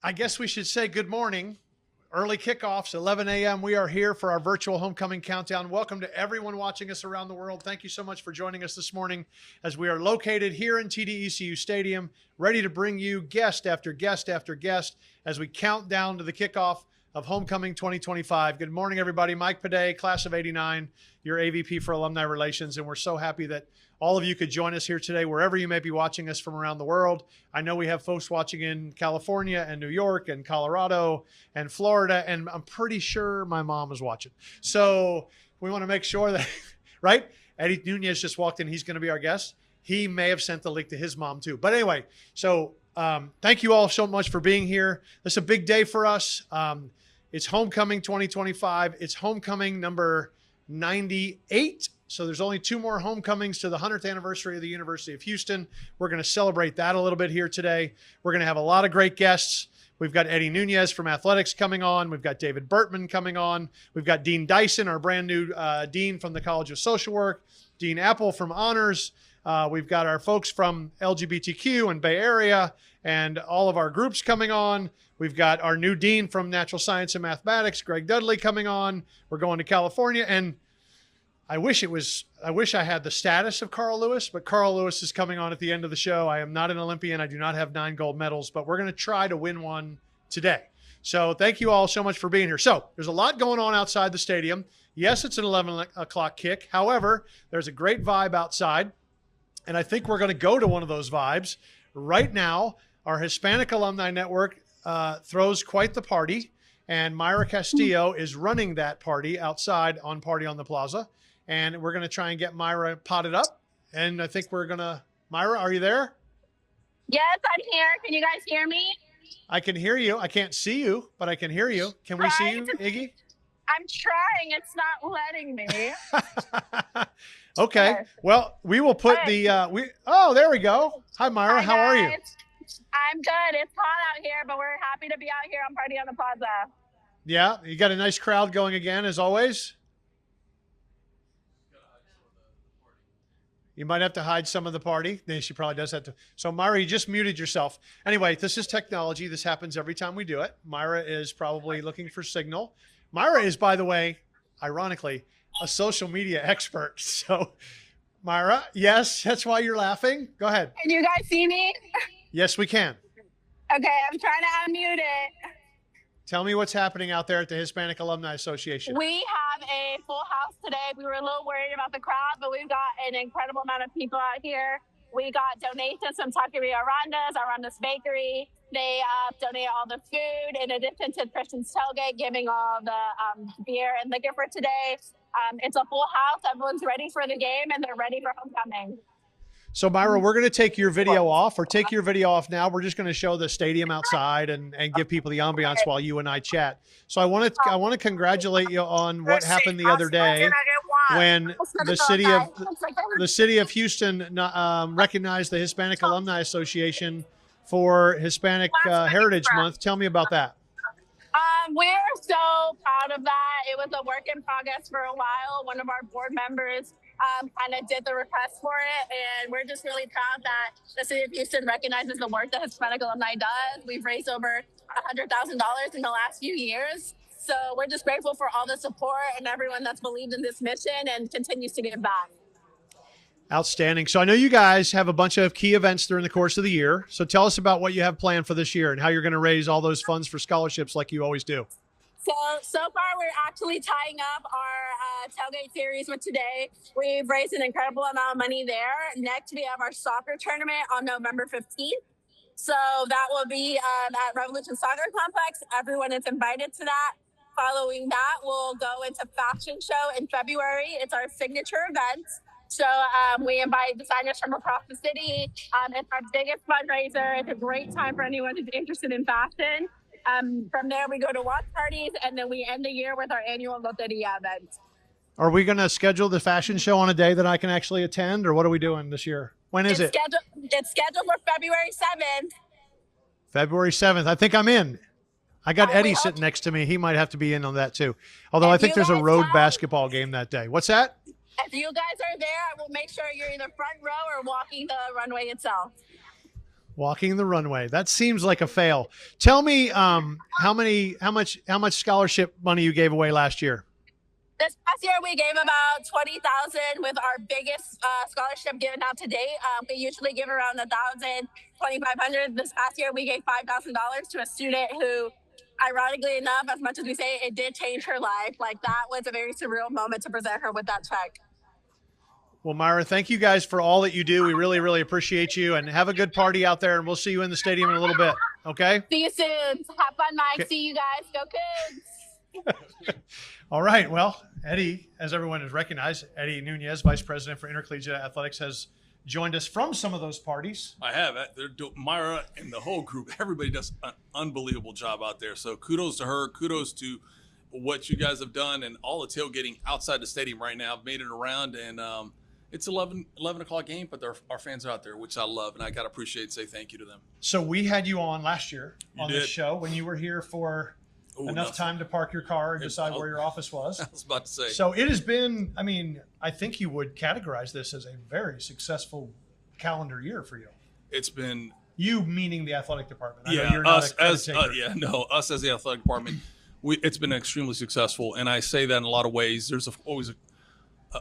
I guess we should say good morning. Early kickoffs, 11 a.m. We are here for our virtual homecoming countdown. Welcome to everyone watching us around the world. Thank you so much for joining us this morning as we are located here in TDECU Stadium, ready to bring you guest after guest after guest as we count down to the kickoff of Homecoming 2025. Good morning, everybody. Mike Pedé, class of 89, your AVP for Alumni Relations, and we're so happy that all of you could join us here today, wherever you may be watching us from around the world. I know we have folks watching in California and New York and Colorado and Florida, and I'm pretty sure my mom is watching. So we want to make sure that, right? Eddie Nunez just walked in. He's going to be our guest. He may have sent the link to his mom too. But anyway, so thank you all so much for being here. This is a big day for us. It's Homecoming 2025. It's Homecoming number 98. So there's only 2 more homecomings to the 100th anniversary of the University of Houston. We're going to celebrate that a little bit here today. We're going to have a lot of great guests. We've got Eddie Nunez from athletics coming on. We've got David Bertman coming on. We've got Dean Dyson, our brand new dean from the College of Social Work. Dean Apple from Honors. We've got our folks from LGBTQ and Bay Area and all of our groups coming on. We've got our new dean from Natural Science and Mathematics, Greg Dudley, coming on. We're going to California, and I wish I had the status of Carl Lewis, but Carl Lewis is coming on at the end of the show. I am not an Olympian. I do not have 9 gold medals, but we're going to try to win one today. So thank you all so much for being here. So there's a lot going on outside the stadium. Yes, it's an 11 o'clock kick. However, there's a great vibe outside, and I think we're going to go to one of those vibes right now. Our Hispanic Alumni Network throws quite the party, and Myra Castillo is running that party outside on Party on the Plaza. And we're going to try and get Myra potted up. And I think we're going to, Myra, are you there? Yes, I'm here. Can you guys hear me? I can hear you. I can't see you, but I can hear you. Can we see you, Iggy? I'm trying. It's not letting me. Okay. Well, we will put oh, there we go. Hi, Myra. How are you? I'm good. It's hot out here, but we're happy to be out here on Party on the Plaza. Yeah. You got a nice crowd going again, as always. You might have to hide some of the party. She probably does have to. So, Myra, you just muted yourself. Anyway, this is technology. This happens every time we do it. Myra is probably looking for signal. Myra is, by the way, ironically, a social media expert. So, Myra, yes, that's why you're laughing. Go ahead. Can you guys see me? Yes, we can. Okay, I'm trying to unmute it. Tell me what's happening out there at the Hispanic Alumni Association. We have a full house today. We were a little worried about the crowd, but we've got an incredible amount of people out here. We got donations from Taqueria Aranda's Bakery. They donate all the food in addition to Christian's Tailgate, giving all the beer and liquor for today. It's a full house. Everyone's ready for the game, and they're ready for homecoming. So, Myra, we're going to take your video off, or take your video off now. We're just going to show the stadium outside and give people the ambiance while you and I chat. So I want to congratulate you on what happened the other day when the city of Houston recognized the Hispanic Alumni Association for Hispanic Heritage Month. Tell me about that. We're so proud of that. It was a work in progress for a while. One of our board members kind of did the request for it, and we're just really proud that the city of Houston recognizes the work that Hispanic alumni does. We've raised over $100,000 in the last few years. So we're just grateful for all the support and everyone that's believed in this mission and continues to give back. Outstanding. So I know you guys have a bunch of key events during the course of the year. So tell us about what you have planned for this year and how you're going to raise all those funds for scholarships like you always do. So far, we're actually tying up our tailgate series with today. We've raised an incredible amount of money there. Next, we have our soccer tournament on November 15th. So that will be at Revolution Soccer Complex. Everyone is invited to that. Following that, we'll go into fashion show in February. It's our signature event. So we invite designers from across the city. It's our biggest fundraiser. It's a great time for anyone who's interested in fashion. From there, we go to watch parties, and then we end the year with our annual Loteria event. Are we going to schedule the fashion show on a day that I can actually attend, or what are we doing this year? When is it? It's scheduled for February 7th. February 7th. I think I'm in. I got Eddie sitting next to me. He might have to be in on that too. Although I think there's a road basketball game that day. What's that? If you guys are there, I will make sure you're either front row or walking the runway itself. Walking the runway. That seems like a fail. Tell me how much scholarship money you gave away last year? This past year, we gave about 20,000 with our biggest scholarship given out to date. We usually give around 1,000, 2,500. This past year, we gave $5,000 to a student who, ironically enough, as much as we say it did change her life, like that was a very surreal moment to present her with that check. Well, Myra, thank you guys for all that you do. We really, really appreciate you, and have a good party out there, and we'll see you in the stadium in a little bit. Okay? See you soon. Have fun, Mike. Okay. See you guys. Go Cougs. All right. Well, Eddie, as everyone has recognized, Eddie Nunez, Vice President for Intercollegiate Athletics, has joined us from some of those parties. I have. Myra and the whole group, everybody does an unbelievable job out there. So kudos to her. Kudos to what you guys have done and all the tailgating outside the stadium right now. I've made it around, and it's 11 o'clock game, but our fans are out there, which I love, and I got to appreciate and say thank you to them. So we had you on last year on this show when you were here for enough time to park your car and decide where your office was. I was about to say. So it has been, I mean, I think you would categorize this as a very successful calendar year for you. It's been. You meaning the athletic department. Yeah, us as the athletic department. It's been extremely successful, and I say that in a lot of ways. There's always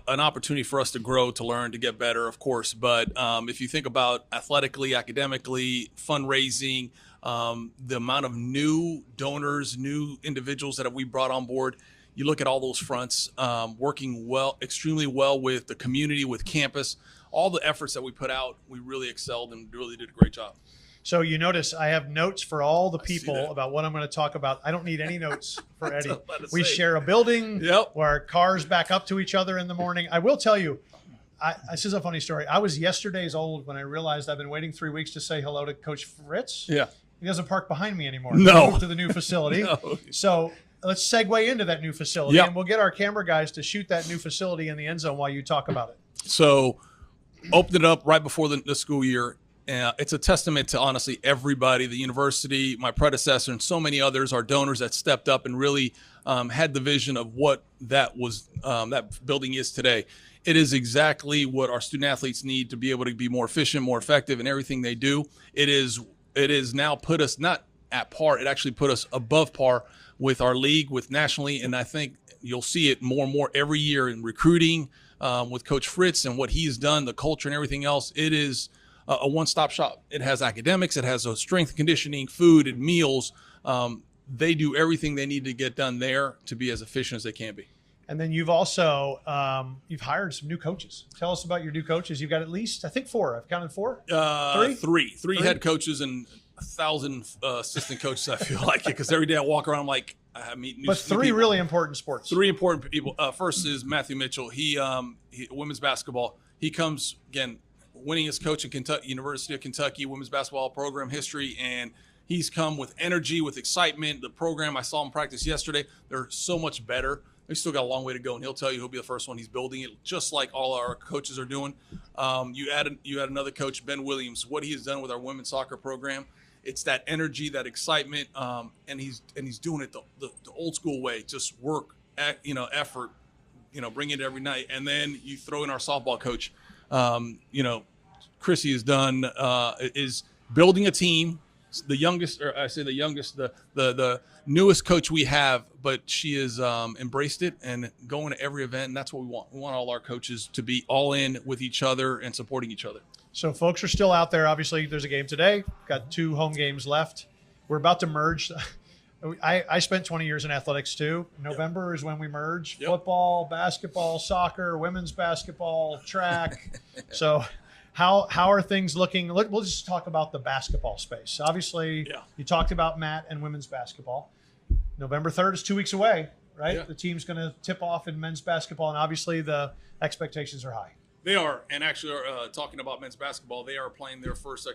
an opportunity for us to grow, to learn, to get better, of course. But if you think about athletically, academically, fundraising, the amount of new donors, new individuals that we brought on board, you look at all those fronts, working extremely well with the community, with campus, all the efforts that we put out, we really excelled and really did a great job. So you notice I have notes for all the people about what I'm going to talk about. I don't need any notes for Eddie. We share a building where our cars back up to each other in the morning. I will tell you, this is a funny story. I was yesterday's old when I realized I've been waiting 3 weeks to say hello to Coach Fritz. Yeah. He doesn't park behind me anymore. No. He moved to the new facility. No. So let's segue into that new facility, and we'll get our camera guys to shoot that new facility in the end zone while you talk about it. So opened it up right before the school year. It's a testament to, honestly, everybody, the university, my predecessor, and so many others, our donors that stepped up and really had the vision of what that building is today. It is exactly what our student athletes need to be able to be more efficient, more effective in everything they do. It is now put us not at par. It actually put us above par with our league, with nationally, and I think you'll see it more and more every year in recruiting with Coach Fritz and what he's done, the culture and everything else. It is a one-stop shop. It has academics, it has a strength and conditioning, food and meals. They do everything they need to get done there to be as efficient as they can be. And then you've also you've hired some new coaches. Tell us about your new coaches. You've got at least, I think, 4. I've counted 4. Three head coaches and 1,000 assistant coaches. I feel like it because every day I walk around, I'm like, I meet new. But 3 really important sports. 3 important people. First is Matthew Mitchell. He women's basketball. He comes again. Winningest coach in Kentucky, University of Kentucky women's basketball program history, and he's come with energy, with excitement. The program, I saw him practice yesterday, they're so much better. They still got a long way to go, and he'll tell you he'll be the first one. He's building it just like all our coaches are doing. You add another coach, Ben Williams, what he has done with our women's soccer program. It's that energy, that excitement, and he's doing it the old school way, just work, effort, bring it every night. And then you throw in our softball coach. Chrissy has done is building a team. The newest coach we have, but she has embraced it and going to every event, and that's what we want. We want all our coaches to be all in with each other and supporting each other. So folks are still out there. Obviously, there's a game today. Got 2 home games left. We're about to merge. I spent 20 years in athletics too. November is when we merge. Football, basketball, soccer, women's basketball, track. So how are things looking? We'll just talk about the basketball space. Obviously, you talked about Matt and women's basketball. November 3rd is 2 weeks away, right? Yeah. The team's going to tip off in men's basketball, and obviously the expectations are high. They are, and actually, talking about men's basketball, they are playing their first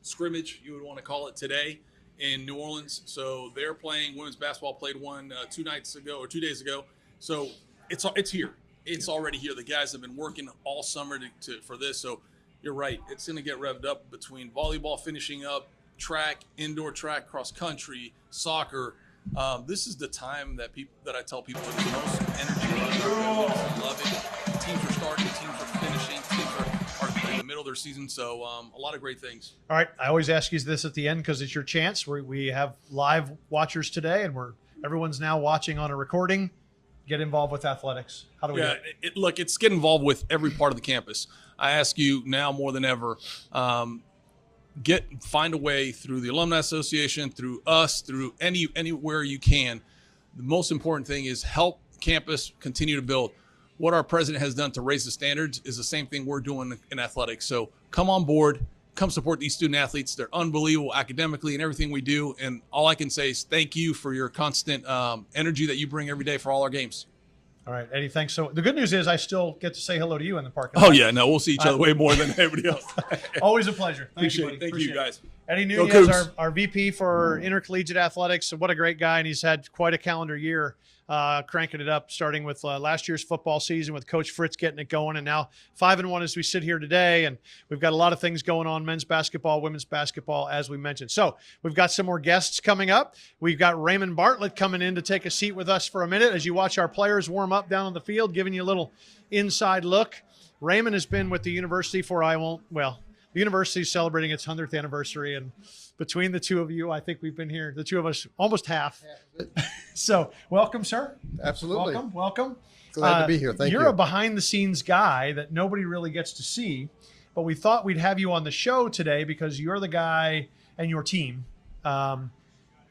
scrimmage, you would want to call it, today in New Orleans. So they're playing women's basketball. Played one 2 days ago. So it's here. It's already here. The guys have been working all summer for this. So you're right. It's going to get revved up between volleyball finishing up, track, indoor track, cross country, soccer. This is the time that I tell people there's the most energy. I love it. Teams are starting. Teams are finishing. Teams are in the middle of their season. So a lot of great things. All right. I always ask you this at the end because it's your chance. We have live watchers today, and everyone's now watching on a recording. Get involved with athletics. How do we do it? Look, it's get involved with every part of the campus. I ask you now more than ever, find a way through the Alumni Association, through us, through anywhere you can. The most important thing is help campus continue to build. What our president has done to raise the standards is the same thing we're doing in athletics. So come on board, come support these student athletes. They're unbelievable academically and everything we do. And all I can say is thank you for your constant energy that you bring every day for all our games. All right, Eddie, thanks. So the good news is I still get to say hello to you in the parking lot. Oh, yeah. No, we'll see each other way more than everybody else. Always a pleasure. Appreciate it. Thank you, guys. Eddie Nunez, our VP for Intercollegiate Athletics. What a great guy, and he's had quite a calendar year cranking it up, starting with last year's football season with Coach Fritz getting it going, and now 5-1 as we sit here today. And we've got a lot of things going on, men's basketball, women's basketball, as we mentioned. So we've got some more guests coming up. We've got Raymond Bartlett coming in to take a seat with us for a minute as you watch our players warm up down on the field, giving you a little inside look. Raymond has been with the university the university is celebrating its 100th anniversary, and between the two of you, I think we've been here, the two of us, almost half. So welcome, sir. Absolutely. Welcome. Glad to be here. Thank you. You're a behind-the-scenes guy that nobody really gets to see, but we thought we'd have you on the show today because you're the guy and your team that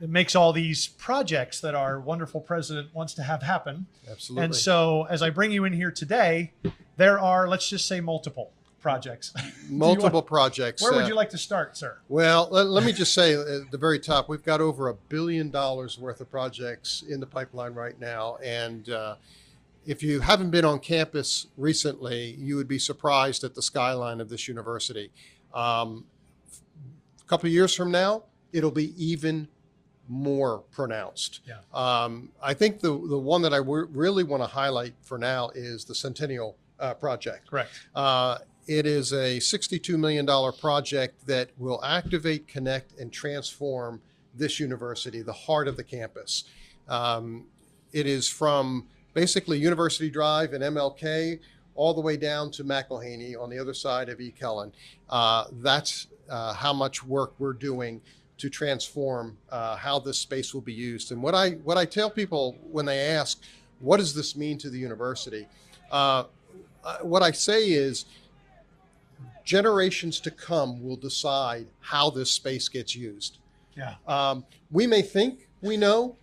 makes all these projects that our wonderful president wants to have happen. Absolutely. And so as I bring you in here today, there are, let's just say, multiple projects. Multiple projects. Where would you like to start, sir? Well, let me just say at the very top, we've got over $1 billion worth of projects in the pipeline right now. And if you haven't been on campus recently, you would be surprised at the skyline of this university. A couple of years from now, it'll be even more pronounced. Yeah. I think the one that I really want to highlight for now is the Centennial project. Correct. It is a $62 million project that will activate, connect, and transform this university, the heart of the campus. It is from basically University Drive and MLK all the way down to McElhaney on the other side of E. Kellen. That's how much work we're doing to transform how this space will be used. And what I tell people when they ask, what does this mean to the university? What I say is, generations to come will decide how this space gets used. Yeah. We may think we know,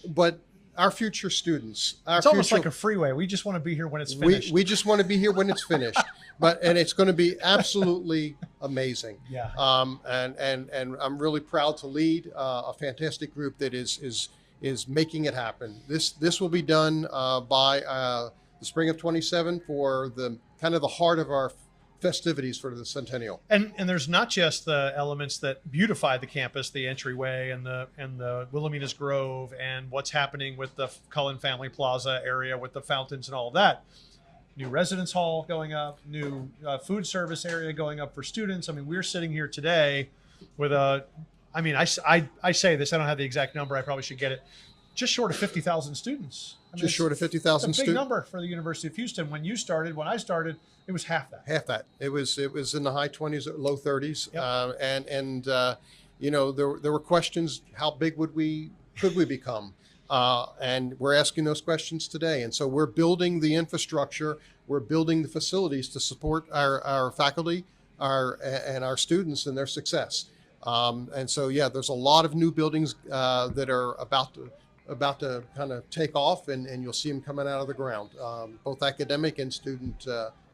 but our future students, it's almost like a freeway. We just want to be here when it's finished. We just want to be here when it's finished, and it's going to be absolutely amazing. Yeah. And I'm really proud to lead a fantastic group that is making it happen. This will be done by the spring of 27 for the kind of the heart of our festivities for the Centennial. And there's not just the elements that beautify the campus, the entryway and the Wilhelmina's Grove and what's happening with the Cullen Family Plaza area with the fountains and all of that. New residence hall going up, new food service area going up for students. I mean, we're sitting here today with I say this, I don't have the exact number, I probably should get it, just short of 50,000 students. Just short of 50,000 students. It's a big number for the University of Houston. When I started, it was half that. Half that. It was in the high 20s, low 30s. Yep. There were questions, how big could we become? And we're asking those questions today. And so we're building the infrastructure, we're building the facilities to support our faculty, and our students and their success. And so, there's a lot of new buildings that are about to kind of take off, and you'll see them coming out of the ground, both academic and student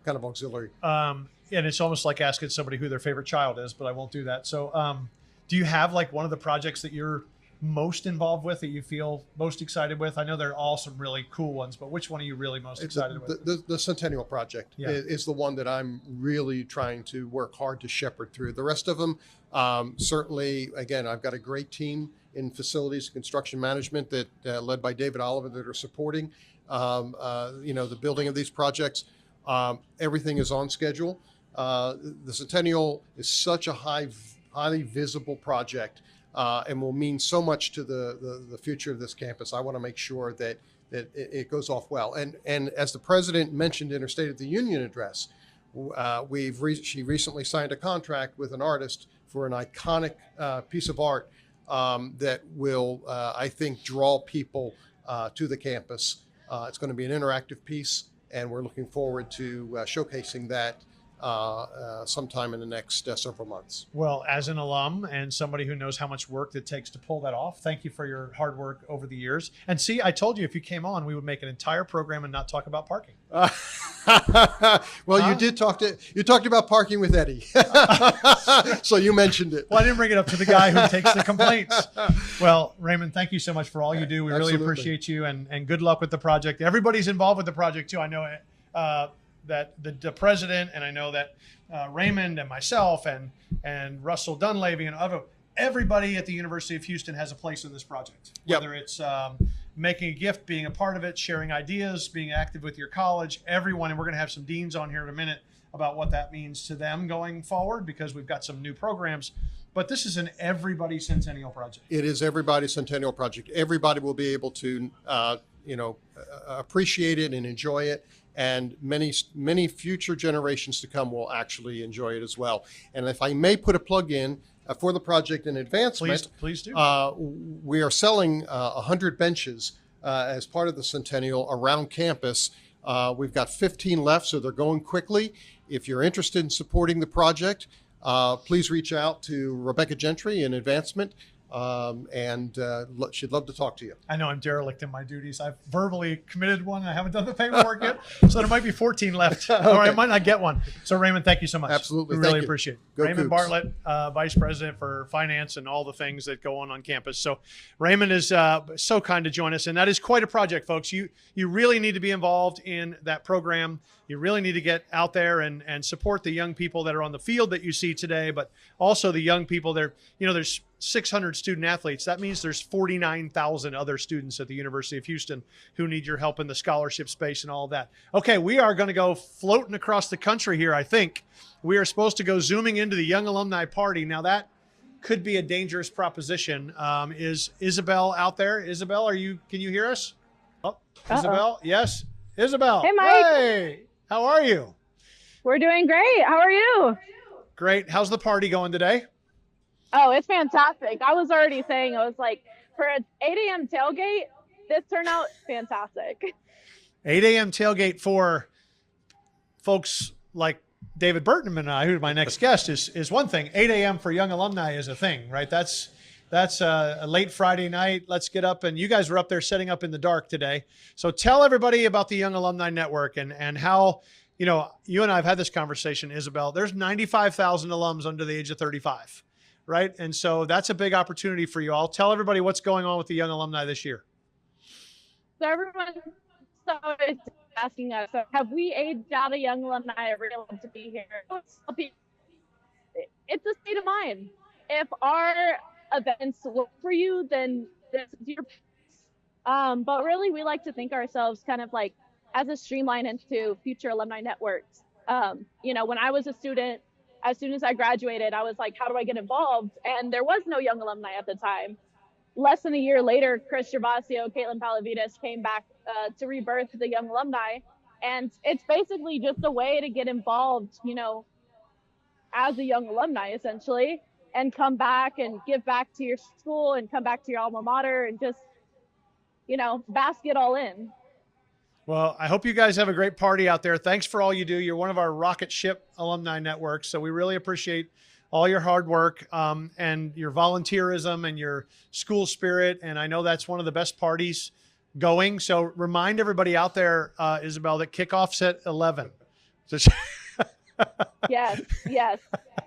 kind of auxiliary. And it's almost like asking somebody who their favorite child is, but I won't do that. So do you have like one of the projects that you're most involved with that you feel most excited with? I know there are all some really cool ones, but which one are you really most excited with? The Centennial Project is the one that I'm really trying to work hard to shepherd through. The rest of them, certainly, again, I've got a great team in facilities and construction management that led by David Oliver that are supporting the building of these projects. Everything is on schedule. The Centennial is such a highly visible project and will mean so much to the future of this campus. I want to make sure that it goes off well. And as the president mentioned in her State of the Union address, She recently signed a contract with an artist for an iconic piece of art that will, I think, draw people to the campus. It's going to be an interactive piece, and we're looking forward to showcasing that sometime in the next several months. Well, as an alum and somebody who knows how much work it takes to pull that off, thank you for your hard work over the years. And see, I told you if you came on, we would make an entire program and not talk about parking. Well, you talked about parking with Eddie, so you mentioned it. Well, I didn't bring it up to the guy who takes the complaints. Well, Raymond, thank you so much for all you do. We really appreciate you, and good luck with the project. Everybody's involved with the project too. I know that the president, and I know that Raymond and myself and Russell Dunleavy and everybody at the University of Houston has a place in this project. Whether it's making a gift, being a part of it, sharing ideas, being active with your college, everyone. And we're going to have some deans on here in a minute about what that means to them going forward, because we've got some new programs. But this is an everybody centennial project. It is everybody's centennial project. Everybody will be able to, appreciate it and enjoy it. And many future generations to come will actually enjoy it as well. And if I may put a plug in for the project in advancement, please do. We are selling 100 benches as part of the centennial around campus. We've got 15 left, so they're going quickly. If you're interested in supporting the project, please reach out to Rebecca Gentry in advancement. She'd love to talk to you. I know I'm derelict in my duties. I've verbally committed one. I haven't done the paperwork yet, so there might be 14 left, okay. Or I might not get one. So Raymond, thank you so much. Absolutely, we really appreciate it. Go Raymond Cougs. Bartlett, Vice President for Finance and all the things that go on campus. So Raymond is so kind to join us, and that is quite a project, folks. You really need to be involved in that program. You really need to get out there and support the young people that are on the field that you see today, but also the young people there. There's 600 student athletes. That means there's 49,000 other students at the University of Houston who need your help in the scholarship space and all of that. Okay, we are going to go floating across the country here, I think. We are supposed to go zooming into the Young Alumni Party. Now, that could be a dangerous proposition. Is Isabel out there? Isabel, can you hear us? Oh, Isabel? Yes. Isabel. Hey, Mike. Hey, how are you? We're doing great. How are you? Great. How's the party going today? Oh, it's fantastic. I was already saying, I was like, for an 8 a.m. tailgate, this turned out fantastic. 8 a.m. tailgate for folks like David Burton and I, who's my next guest, is one thing. 8 a.m. for young alumni is a thing, right? That's a late Friday night. Let's get up. And you guys were up there setting up in the dark today. So tell everybody about the Young Alumni Network and how, you and I have had this conversation, Isabel. There's 95,000 alums under the age of 35. Right. And so that's a big opportunity for you all. Tell everybody what's going on with the Young Alumni this year. So everyone started asking us, so have we aged out a young alumni? I really love to be here. It's a state of mind. If our events work for you, then this is your place. But really, we like to think ourselves kind of like as a streamline into future alumni networks. When I was a student, as soon as I graduated, I was like, how do I get involved? And there was no young alumni at the time. Less than a year later, Chris Gervasio, Caitlin Palavides came back to rebirth the young alumni. And it's basically just a way to get involved, as a young alumni, essentially, and come back and give back to your school and come back to your alma mater and just, bask it all in. Well, I hope you guys have a great party out there. Thanks for all you do. You're one of our rocket ship alumni networks, so we really appreciate all your hard work and your volunteerism and your school spirit. And I know that's one of the best parties going. So remind everybody out there, Isabel, that kickoff's at 11. Yes.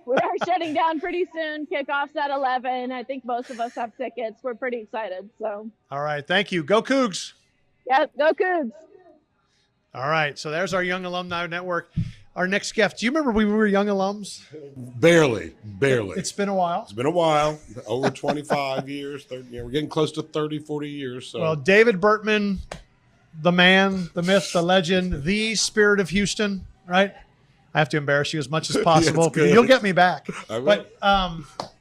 We are shutting down pretty soon. Kickoff's at 11. I think most of us have tickets. We're pretty excited. So. All right. Thank you. Go Cougs. Yep. Go Cougs. All right. So there's our Young Alumni Network. Our next guest. Do you remember when we were young alums? Barely. It's been a while. It's been a while. Over 25 years. 30, we're getting close to 30, 40 years. So. Well, David Burtman, the man, the myth, the legend, the spirit of Houston, right? I have to embarrass you as much as possible. Yeah, you'll get me back. I will. But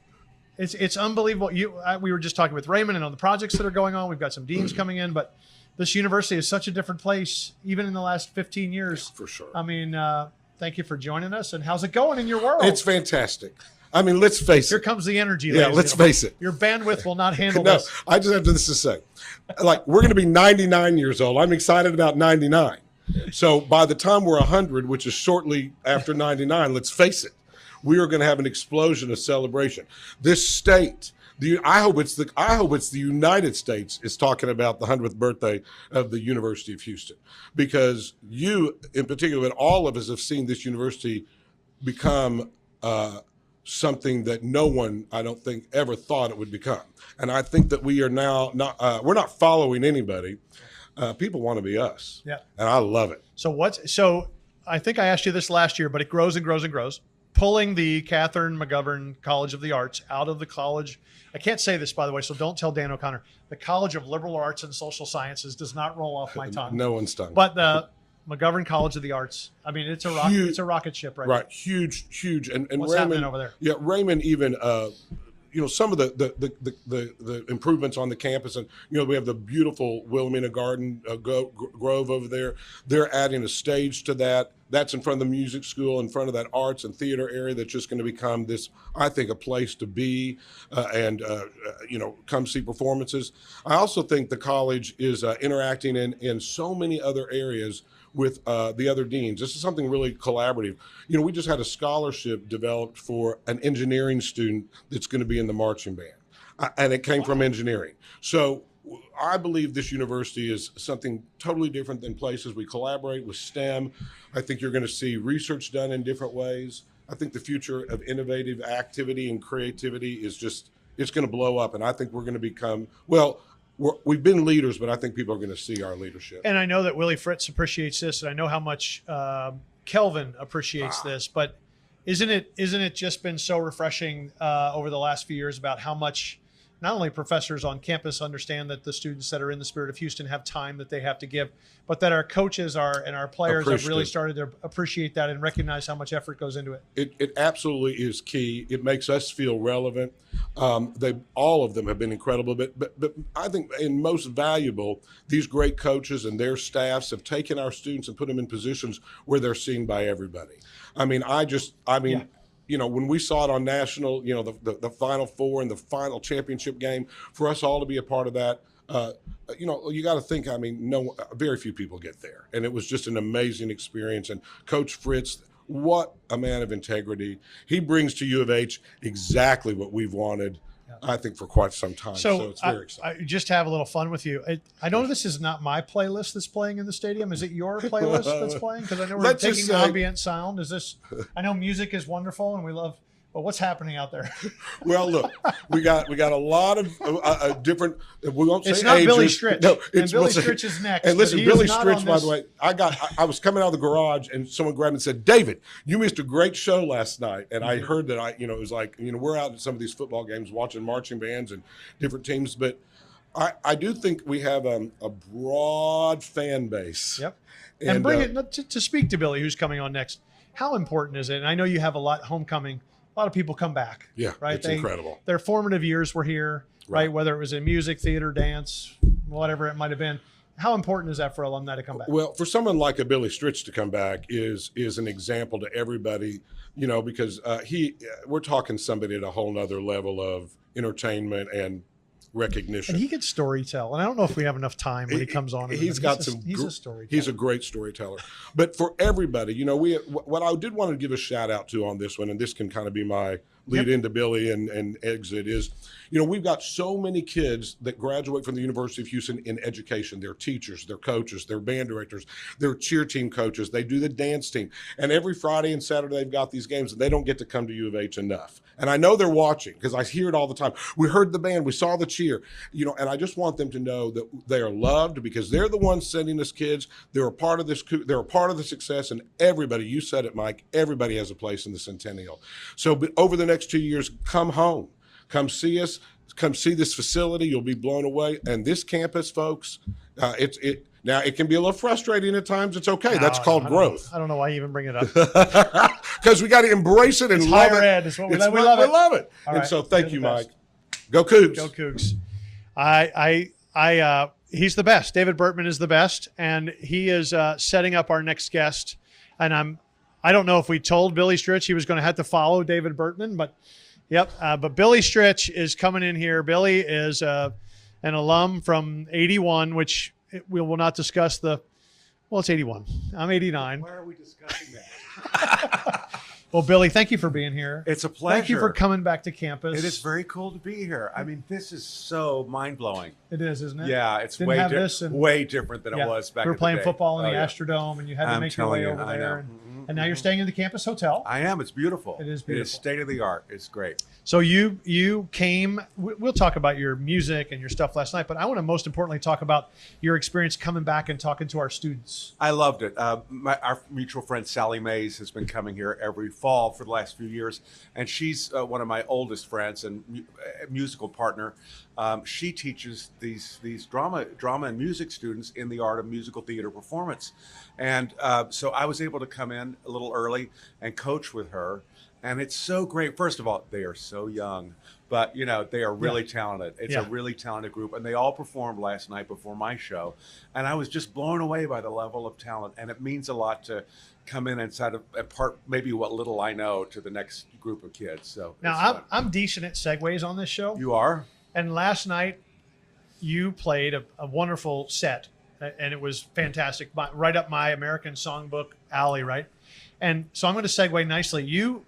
it's unbelievable. We were just talking with Raymond and on the projects that are going on. We've got some deans coming in, but this university is such a different place, even in the last 15 years. For sure. I mean, Thank you for joining us. And how's it going in your world? It's fantastic. I mean, let's face Here it. comes the energy. Yeah, let's face it. Your bandwidth will not handle No, this. I just have this to say. Like, we're going to be 99 years old. I'm excited about 99. So by the time we're 100, which is shortly after 99, let's face it, we are going to have an explosion of celebration. This state, I hope it's the United States is talking about the 100th birthday of the University of Houston, because you, in particular, and all of us have seen this university become something that no one, I don't think, ever thought it would become. And I think that we are now we're not following anybody. People want to be us. Yeah. And I love it. So I think I asked you this last year, but it grows and grows and grows. Pulling the Catherine McGovern College of the Arts out of the college. I can't say this, by the way, so don't tell Dan O'Connor. The College of Liberal Arts and Social Sciences does not roll off my tongue. No one's tongue. But the McGovern College of the Arts, I mean, it's a rocket ship right now. Right. Huge. And What's Raymond, happening over there? Yeah, Raymond even some of the improvements on the campus, and we have the beautiful Wilhelmina Garden Grove over there. They're adding a stage to that. That's in front of the music school, in front of that arts and theater area that's just going to become this, I think, a place to be and come see performances. I also think the college is interacting in so many other areas with the other deans. This is something really collaborative. We just had a scholarship developed for an engineering student that's going to be in the marching band, and it came from engineering. So I believe this university is something totally different than places. We collaborate with STEM. I think you're going to see research done in different ways. I think the future of innovative activity and creativity it's going to blow up. And I think we're going to become, we've been leaders, but I think people are going to see our leadership. And I know that Willie Fritz appreciates this, and I know how much Kelvin appreciates this, but isn't it just been so refreshing over the last few years about how much not only professors on campus understand that the students that are in the Spirit of Houston have time that they have to give, but that our coaches and our players have really started to appreciate that and recognize how much effort goes into it. It absolutely is key. It makes us feel relevant. All of them have been incredible, but I think, and most valuable, these great coaches and their staffs have taken our students and put them in positions where they're seen by everybody. When we saw it on national, the Final Four and the final championship game, for us all to be a part of that, you got to think, very few people get there. And it was just an amazing experience. And Coach Fritz, what a man of integrity. He brings to U of H exactly what we've wanted, I think, for quite some time. So it's very exciting. I just have a little fun with you. I know this is not my playlist that's playing in the stadium. Is it your playlist that's playing? Because I know we're taking ambient sound. I know music is wonderful and we love, but what's happening out there? Well, look, we got a lot of different. We won't say it's not ages. Billy Stritch. No, and Billy Stritch is next. And listen, Billy Stritch, by the way, I was coming out of the garage and someone grabbed me and said, "David, you missed a great show last night." And I heard that it was like, we're out at some of these football games watching marching bands and different teams, but I do think we have a broad fan base. Yep. And bring it to speak to Billy, who's coming on next. How important is it? And I know you have a lot homecoming. A lot of people come back. Yeah, right. It's incredible. Their formative years were here, right? Whether it was in music, theater, dance, whatever it might have been. How important is that for alumni to come back? Well, for someone like a Billy Stritch to come back is an example to everybody, because we're talking somebody at a whole nother level of entertainment and recognition. And he could storytell. And I don't know if we have enough time when he comes on. He's a storyteller. He's a great storyteller. But for everybody, what I did want to give a shout out to on this one, and this can kind of be my lead into Billy and exit, is, we've got so many kids that graduate from the University of Houston in education. They're teachers, they're coaches, they're band directors, they're cheer team coaches, they do the dance team. And every Friday and Saturday they've got these games and they don't get to come to U of H enough. And I know they're watching because I hear it all the time. We heard the band, we saw the cheer, and I just want them to know that they are loved because they're the ones sending us kids. They're a part of this. They're a part of the success, and everybody, you said it, Mike, everybody has a place in the Centennial. So over the next 2 years, come home, come see us, come see this facility. You'll be blown away. And this campus, folks, now it can be a little frustrating at times. It's okay. That's called growth. I don't know why you even bring it up. Because we got to embrace it and love higher it. ed is what we love. We love it. And right. So thank you, Mike. Go Cougs. Go Cougs. He's the best. David Bertman is the best, and he is setting up our next guest. And I don't know if we told Billy Stritch he was going to have to follow David Bertman, but yep. But Billy Stritch is coming in here. Billy is an alum from 81, which we will not discuss well, it's 81. I'm 89. Why are we discussing that? Well, Billy, thank you for being here. It's a pleasure. Thank you for coming back to campus. It is very cool to be here. I mean, this is so mind-blowing. It is, isn't it? Yeah, it's Didn't way, have this and- way different than Yeah. it was back We were in the playing day. football in the Oh, yeah. Astrodome, and you had to I'm make your way telling you, over I there. know. And now you're staying in the campus hotel. I am. It's beautiful. It is It is beautiful. state-of-the-art. It's great. So you came. We'll talk about your music and your stuff last night, but I want to most importantly talk about your experience coming back and talking to our students. I loved it. Our mutual friend Sally Mays has been coming here every fall for the last few years, and she's one of my oldest friends and musical partner. She teaches these drama and music students in the art of musical theater performance, and so I was able to come in a little early and coach with her. And it's so great. First of all, they are so young, but they are really talented. It's a really talented group, and they all performed last night before my show, and I was just blown away by the level of talent. And it means a lot to come in and sort of impart maybe what little I know to the next group of kids. So Now I'm decent at segues on this show. You are? And last night you played a wonderful set, and it was fantastic, right up my American Songbook alley, right? And so I'm going to segue nicely. You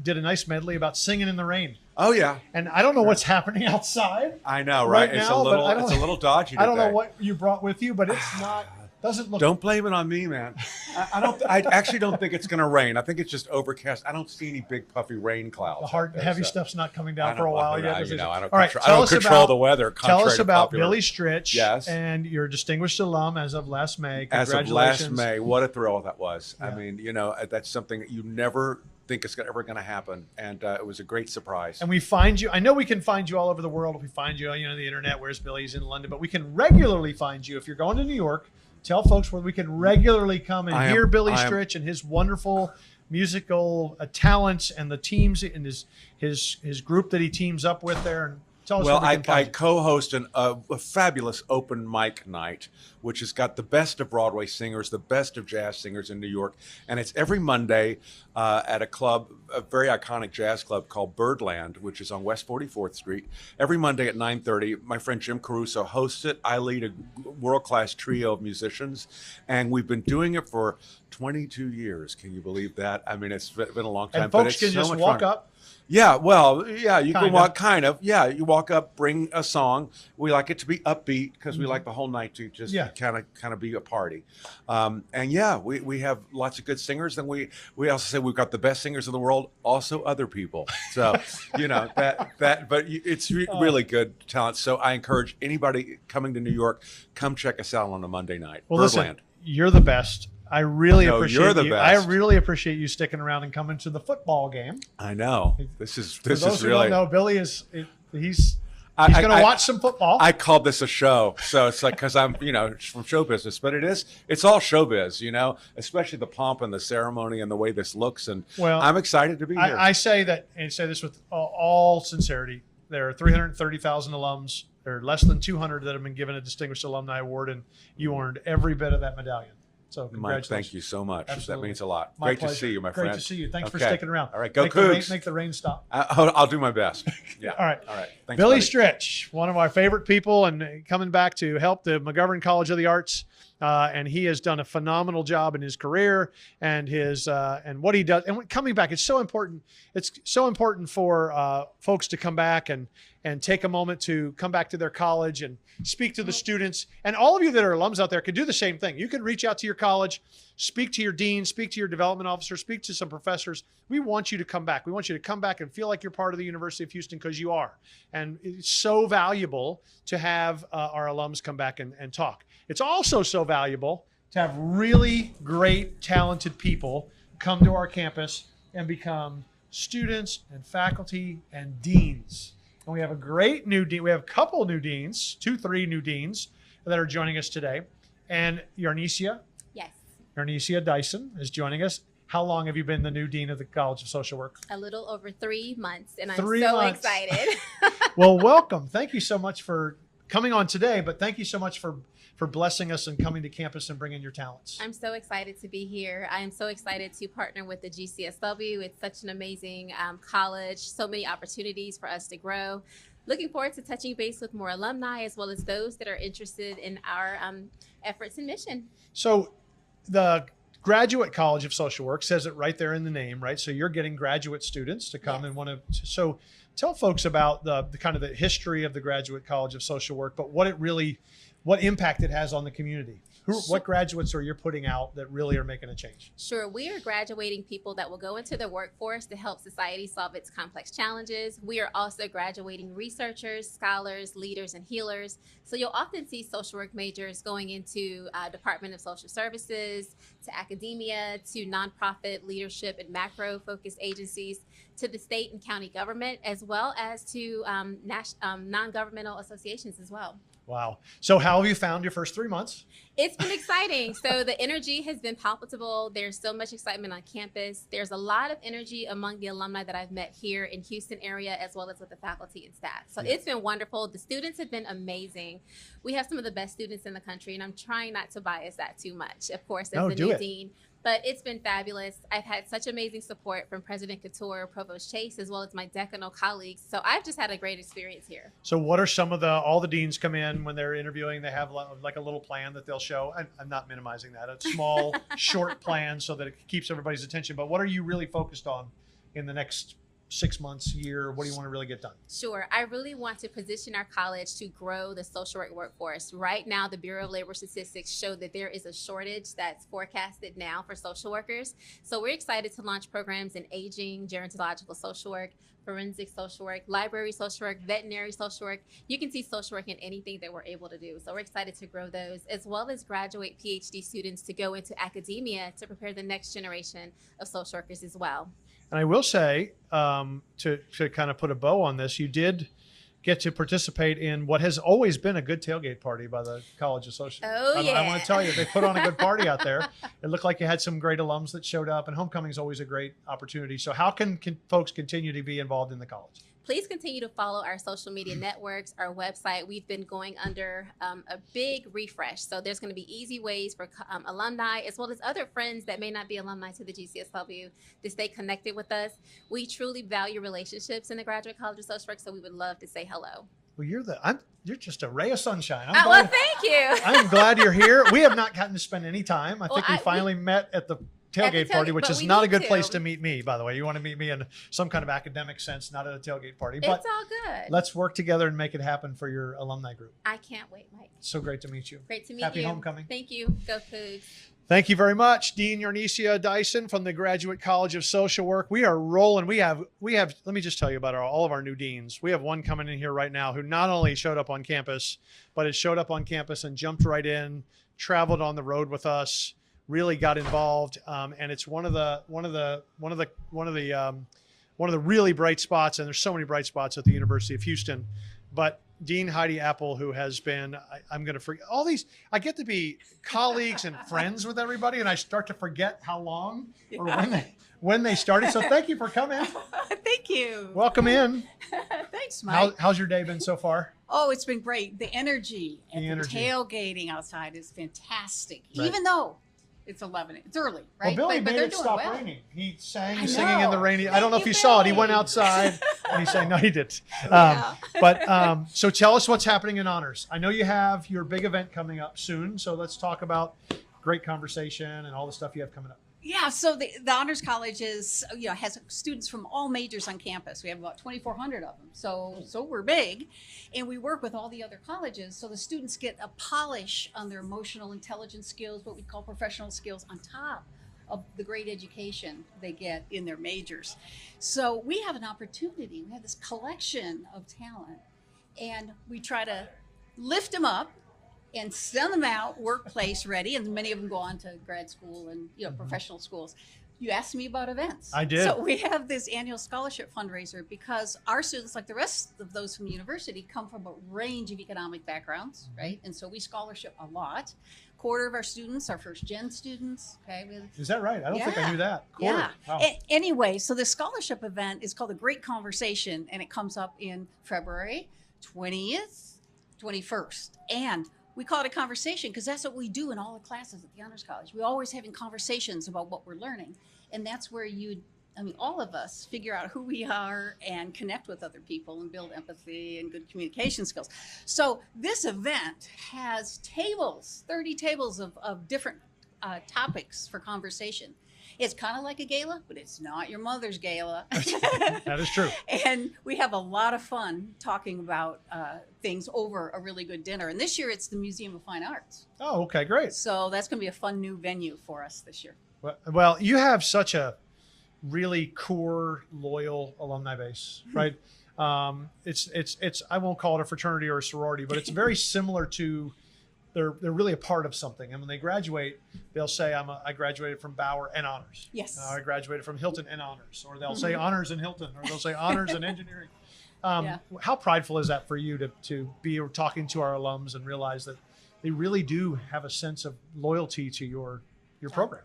did a nice medley about singing in the rain. Oh yeah. And I don't know what's happening outside. I know, right? Right It's now, a little, but it's a little dodgy. I don't know today. what you brought with you, but it's not. Doesn't look. Don't blame it on me, man. I actually don't think it's going to rain. I think it's just overcast. I don't see any big puffy rain clouds. The hard, out there, heavy so. stuff's not coming I down don't- for a while well, yet. I don't All right, control, I tell don't us control about the weather. Tell us contrary to about popular- Billy Stritch. Yes. And your distinguished alum as of last May. As of last Congratulations. May, what a thrill that was. Yeah. I mean, that's something that you never think is ever going to happen, and it was a great surprise. And we find you. I know we can find you all over the world. If we find you, on the internet, where's Billy's in London, but we can regularly find you if you're going to New York. Tell folks where we can regularly come and hear Billy Stritch and his wonderful musical talents and the teams and his group that he teams up with there. And tell us. Well, where we can I find you. co-host a fabulous open mic night, which has got the best of Broadway singers, the best of jazz singers in New York, and it's every Monday at a club, a very iconic jazz club called Birdland, which is on West 44th Street. Every Monday at 9:30, my friend Jim Caruso hosts it. I lead a world-class trio of musicians, and we've been doing it for 22 years. Can you believe that? I mean, it's been a long time. And but folks it's can so just much walk fun. up. Yeah, well, yeah, you Kinda. can walk, kind of. Yeah, you walk up, bring a song. We like it to be upbeat because we like the whole night to just kind of be a party. And yeah, we have lots of good singers. And we also say we've got the best singers in the world, also other people. So, but it's really good talent. So I encourage anybody coming to New York, come check us out on a Monday night. Well, Birdland. listen, you're the best. I really appreciate you're the you. best. I really appreciate you sticking around and coming to the football game. I know. This is For those who really. don't know, Billy he's going to watch some football. I called this a show, so it's like because I'm from show business, but it's all showbiz, especially the pomp and the ceremony and the way this looks, and I'm excited to be here. I say that and say this with all sincerity. There are 330,000 alums. There are less than 200 that have been given a Distinguished Alumni Award, and you earned every bit of that medallion. So Mike, congratulations. thank you so much. Absolutely. That means a lot. My Great pleasure. to see you, my friend. Great to see you. Thanks for Okay. sticking around. All right, go make the rain, Cougs. make the rain stop. I'll do my best. Yeah. All right. Thanks, Billy buddy. Stritch, one of our favorite people, and coming back to help the McGovern College of the Arts. And he has done a phenomenal job in his career and his and what he does. And coming back, it's so important. It's so important for folks to come back and take a moment to come back to their college and speak to the students. And all of you that are alums out there can do the same thing. You can reach out to your college, speak to your dean, speak to your development officer, speak to some professors. We want you to come back. We want you to come back and feel like you're part of the University of Houston because you are. And it's so valuable to have our alums come back and talk. It's also so valuable to have really great, talented people come to our campus and become students and faculty and deans. And we have a great new dean. We have a couple new deans, 3 new deans that are joining us today. And Yarnesia Dyson is joining us. How long have you been the new dean of the College of Social Work? A little over 3 months, and I'm 3 so months. excited. Well, welcome. Thank you so much for coming on today, but thank you so much for blessing us and coming to campus and bringing your talents. I'm so excited to be here. I am so excited to partner with the GCSW. It's such an amazing college, so many opportunities for us to grow. Looking forward to touching base with more alumni as well as those that are interested in our efforts and mission. So the Graduate College of Social Work says it right there in the name, right? So you're getting graduate students to come and want to. So tell folks about the kind of the history of the Graduate College of Social Work, but what impact it has on the community. What graduates are you putting out that really are making a change? Sure. We are graduating people that will go into the workforce to help society solve its complex challenges. We are also graduating researchers, scholars, leaders, and healers. So you'll often see social work majors going into Department of Social Services, to academia, to nonprofit leadership and macro-focused agencies, to the state and county government, as well as to non-governmental associations as well. Wow. So how have you found your first 3 months? It's been exciting. So the energy has been palpable. There's so much excitement on campus. There's a lot of energy among the alumni that I've met here in Houston area, as well as with the faculty and staff. So it's been wonderful. The students have been amazing. We have some of the best students in the country, and I'm trying not to bias that too much, of course, as the new dean. But it's been fabulous. I've had such amazing support from President Couture, Provost Chase, as well as my decanal colleagues. So I've just had a great experience here. So what are some of all the deans come in when they're interviewing, they have like a little plan that they'll show. I'm not minimizing that. A small, short plan so that it keeps everybody's attention. But what are you really focused on in the next 6 months, year? What do you want to really get done? Sure. I really want to position our college to grow the social work workforce. Right now, the Bureau of Labor Statistics show that there is a shortage that's forecasted now for social workers. So we're excited to launch programs in aging, gerontological social work, forensic social work, library social work, veterinary social work. You can see social work in anything that we're able to do. So we're excited to grow those, as well as graduate PhD students to go into academia to prepare the next generation of social workers as well. And I will say, to kind of put a bow on this, you did get to participate in what has always been a good tailgate party by the College of Social. I want to tell you, they put on a good party out there. It looked like you had some great alums that showed up, and homecoming is always a great opportunity. So how can folks continue to be involved in the college? Please continue to follow our social media networks, our website. We've been going under a big refresh. So there's going to be easy ways for alumni, as well as other friends that may not be alumni to the GCSW, to stay connected with us. We truly value relationships in the Graduate College of Social Work, so we would love to say hello. Well, you're just a ray of sunshine. Well, thank you. I'm glad you're here. We have not gotten to spend any time. I think we finally met at the tailgate party, which is not a good place to meet me, by the way. You want to meet me in some kind of academic sense, not at a tailgate party. But it's all good. Let's work together and make it happen for your alumni group. I can't wait, Mike. So great to meet you. Great to meet you. Happy homecoming. Thank you. Go Cougs. Thank you very much, Dean Yarnesia Dyson from the Graduate College of Social Work. We are rolling. We have. Let me just tell you about all of our new deans. We have one coming in here right now who not only showed up on campus, but has showed up on campus and jumped right in, traveled on the road with us, really got involved, and it's one of the really bright spots. And there's so many bright spots at the University of Houston, but Dean Heidi Apple, who has been, I'm going to forget all these. I get to be colleagues and friends with everybody, and I start to forget how long or when they started. So thank you for coming. Thank you. Welcome in. Thanks, Mike. How's your day been so far? Oh, it's been great. The energy and the tailgating outside is fantastic, even though it's 11. It's early, right? Well, Billy made it stop raining. He sang singing in the rainy. I don't know if you saw it. He went outside and he sang. No, he didn't. So tell us what's happening in honors. I know you have your big event coming up soon. So let's talk about great conversation and all the stuff you have coming up. Yeah, so the Honors College is, has students from all majors on campus. We have about 2,400 of them, so we're big, and we work with all the other colleges. So the students get a polish on their emotional intelligence skills, what we call professional skills, on top of the great education they get in their majors. So we have an opportunity. We have this collection of talent, and we try to lift them up and send them out workplace ready, and many of them go on to grad school and professional schools. You asked me about events. I did. So we have this annual scholarship fundraiser because our students, like the rest of those from the university, come from a range of economic backgrounds, right? And so we scholarship a lot. Quarter of our students are first-gen students. Okay, is that right? I don't think I knew that. Quarter. Yeah. Wow. Anyway, so the scholarship event is called The Great Conversation, and it comes up in February 20th. 21st. And we call it a conversation because that's what we do in all the classes at the Honors College. We're always having conversations about what we're learning. And that's where all of us figure out who we are and connect with other people and build empathy and good communication skills. So this event has tables, 30 tables of different topics for conversation. It's kind of like a gala, but it's not your mother's gala. That is true. And we have a lot of fun talking about things over a really good dinner. And this year it's the Museum of Fine Arts. Oh, okay, great. So that's going to be a fun new venue for us this year. Well, you have such a really core, loyal alumni base, right? It's I won't call it a fraternity or a sorority, but it's very similar to. They're really a part of something, and when they graduate, they'll say, I graduated from Bauer and honors. Yes. I graduated from Hilton and honors, or they'll say honors in Hilton, or they'll say honors in engineering. How prideful is that for you to be talking to our alums and realize that they really do have a sense of loyalty to your program?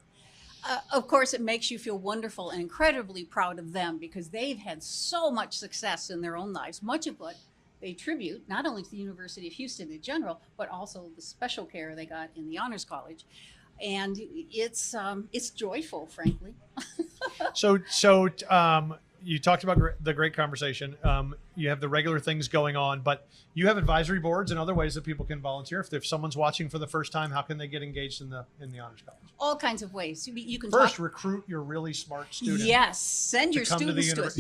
Of course, it makes you feel wonderful and incredibly proud of them because they've had so much success in their own lives, much of what they attribute not only to the University of Houston in general, but also the special care they got in the Honors College. And it's joyful, frankly. So you talked about the great conversation. You have the regular things going on, but you have advisory boards and other ways that people can volunteer. If someone's watching for the first time, how can they get engaged in the Honors College? All kinds of ways. You can first recruit your really smart student. Yes, send your students to us.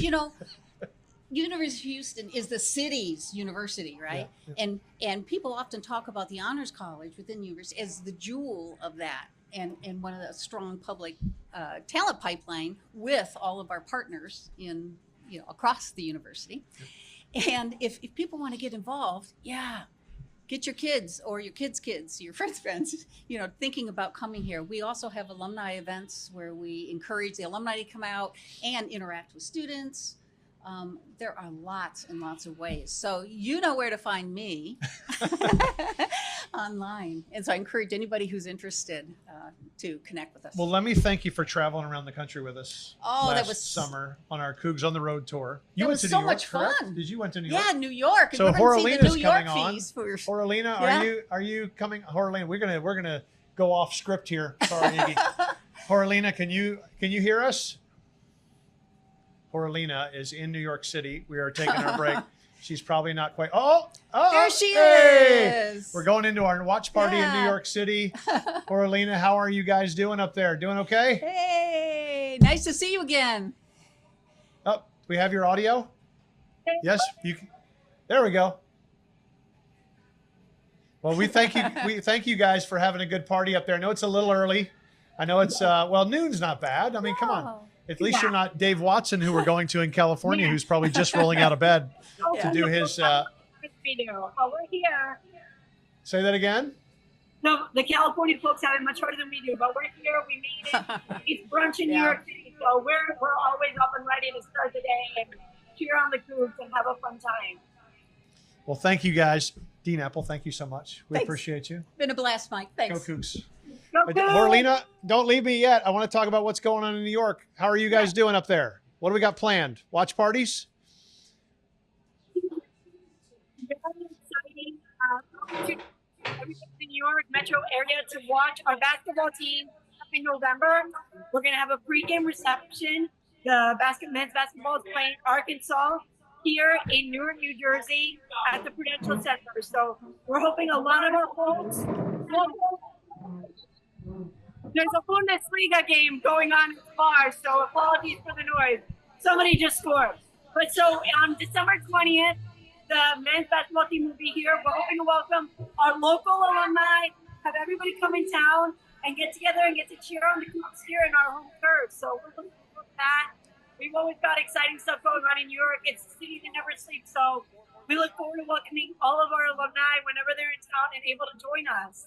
University of Houston is the city's university, right? Yeah. And people often talk about the Honors College within the university as the jewel of that and one of the strong public talent pipeline with all of our partners in across the university. Yeah. And if people want to get involved, get your kids or your kids' kids, your friends' friends, thinking about coming here. We also have alumni events where we encourage the alumni to come out and interact with students. There are lots and lots of ways. So you know where to find me online. And so I encourage anybody who's interested to connect with us. Well, let me thank you for traveling around the country with us that was summer on our Cougs on the Road tour. You went to New York, much fun. Correct? Did you went to New York? Yeah, New York. So Horalina's coming on. Horalina, are you coming? Horalina, we're gonna go off script here. Sorry, Iggy. Horalina, can you hear us? Horalina is in New York City. We are taking our break. She's probably not quite. There she is. We're going into our watch party in New York City. Horalina, how are you guys doing up there? Doing okay? Hey, nice to see you again. Oh, we have your audio? Yes, there we go. Well, we thank you guys for having a good party up there. I know it's a little early. I know it's noon's not bad. I mean, come on. At least you're not Dave Watson, who we're going to in California, who's probably just rolling out of bed to do his. We're here. Say that again. No, the California folks have it much harder than we do, but we're here. We made it. It's brunch in New York City, so we're always up and ready to start the day and cheer on the Cougs and have a fun time. Well, thank you guys. Dean Apple, thank you so much. We appreciate you. Been a blast, Mike. Thanks. Go Cougs. Horalina, don't leave me yet. I want to talk about what's going on in New York. How are you guys doing up there? What do we got planned? Watch parties? Very exciting. Everybody in the New York metro area to watch our basketball team in November. We're going to have a pregame reception. The men's basketball is playing Arkansas here in Newark, New Jersey at the Prudential Center. So we're hoping a lot of our folks. There's a Bundesliga game going on in the bar, so apologies for the noise. Somebody just scored. But so on December 20th, the men's basketball team will be here. We're hoping to welcome our local alumni, have everybody come in town and get together and get to cheer on the Cougs here in our home turf. So we're looking forward to that. We've always got exciting stuff going on in New York. It's a city that never sleeps. So we look forward to welcoming all of our alumni whenever they're in town and able to join us.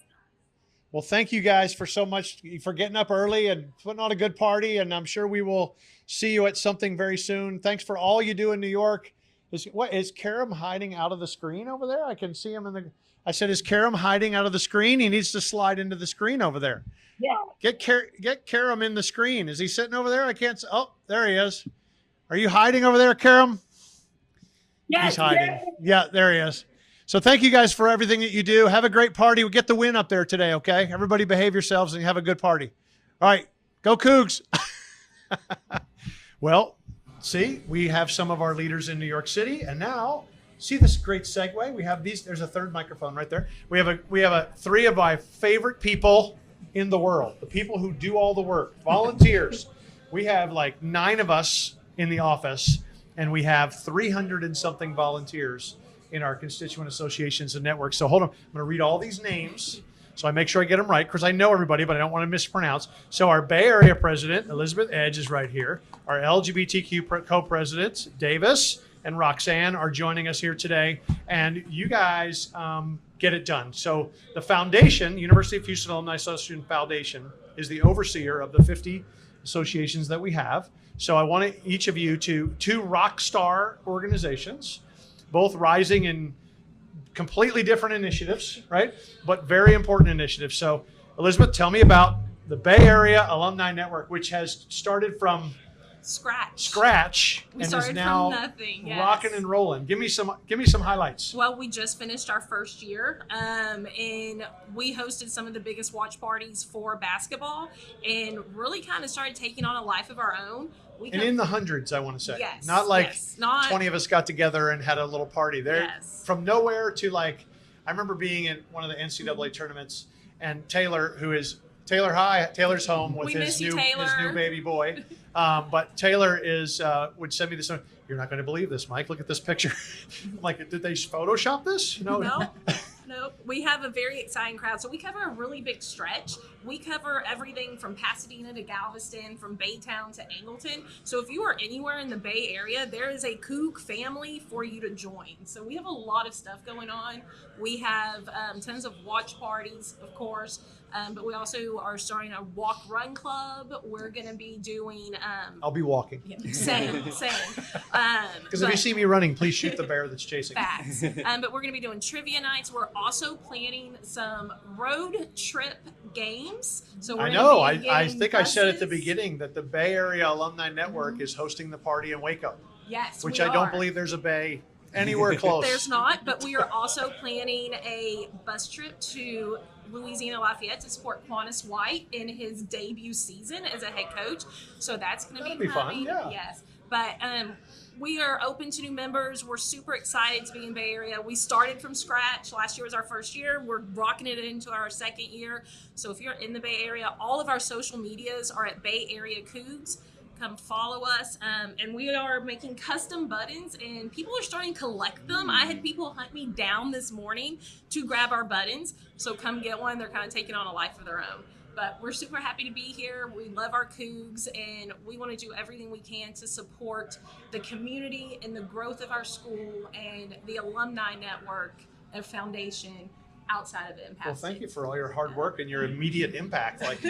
Well, thank you guys for so much for getting up early and putting on a good party. And I'm sure we will see you at something very soon. Thanks for all you do in New York. Is Karam hiding out of the screen over there? I can see him in the. I said, is Karam hiding out of the screen? He needs to slide into the screen over there. Yeah. Get Karam in the screen. Is he sitting over there? I can't. Oh, there he is. Are you hiding over there, Karam? Yes, he's hiding. Yeah, there he is. So thank you guys for everything that you do. Have a great party. We get the win up there today, okay? Everybody behave yourselves and have a good party. All right, go Cougs. Well, see, we have some of our leaders in New York City, and now see this great segue. We have these. There's a third microphone right there. We have three of my favorite people in the world, the people who do all the work, volunteers. We have like 9 of us in the office, and we have 300 and something volunteers in our constituent associations and networks. So hold on, I'm going to read all these names so I make sure I get them right, because I know everybody, but I don't want to mispronounce. So our Bay Area president, Elizabeth Edge, is right here. Our LGBTQ co-presidents, Davis and Roxanne, are joining us here today. And you guys get it done. So the foundation, University of Houston Alumni Association Foundation, is the overseer of the 50 associations that we have. So I want each of you to 2 rock star organizations, both rising in completely different initiatives, right? But very important initiatives. So Elizabeth, tell me about the Bay Area Alumni Network, which has started from scratch We and started is now from nothing. Yes. rocking and rolling. Give me some highlights. Well, we just finished our first year, and we hosted some of the biggest watch parties for basketball, and really kind of started taking on a life of our own. And in the hundreds, I want to say. Yes, Not like yes, not 20 of us got together and had a little party. There, Yes. from nowhere to like, I remember being in one of the NCAA tournaments, and Taylor, who is Taylor's home with We his miss you, new Taylor. baby boy. But Taylor would send me this. You're not going to believe this, Mike. Look at this picture. I'm like, did they Photoshop this? Nope. We have a very exciting crowd. So we cover a really big stretch. We cover everything from Pasadena to Galveston, from Baytown to Angleton. So if you are anywhere in the Bay Area, there is a Coug family for you to join. So we have a lot of stuff going on. We have tons of watch parties, of course. But we also are starting a walk-run club. We're going to be doing... I'll be walking. Yeah, same. Because if you see me running, please shoot the bear that's chasing. Facts. But we're going to be doing trivia nights. We're also planning some road trip games. So we're I know. gonna be I getting think I said at the buses. beginning that the Bay Area Alumni Network is hosting the party in Waco. Yes, which we I don't are. believe there's a bay anywhere close. There's not, but we are also planning a bus trip to Louisiana Lafayette to support Quantus White in his debut season as a head coach. So that's going to That'll be be fun, coming. yeah. Yes, but we are open to new members. We're super excited to be in Bay Area. We started from scratch. Last year was our first year. We're rocking it into our second year. So if you're in the Bay Area, all of our social medias are at Bay Area Cougs. Come follow us. And we are making custom buttons, and people are starting to collect them. I had people hunt me down this morning to grab our buttons. So come get one. They're kind of taking on a life of their own. But we're super happy to be here. We love our Cougs, and we want to do everything we can to support the community and the growth of our school and the alumni network and foundation outside of it. Well, thank you for all your hard work and your immediate impact. Like,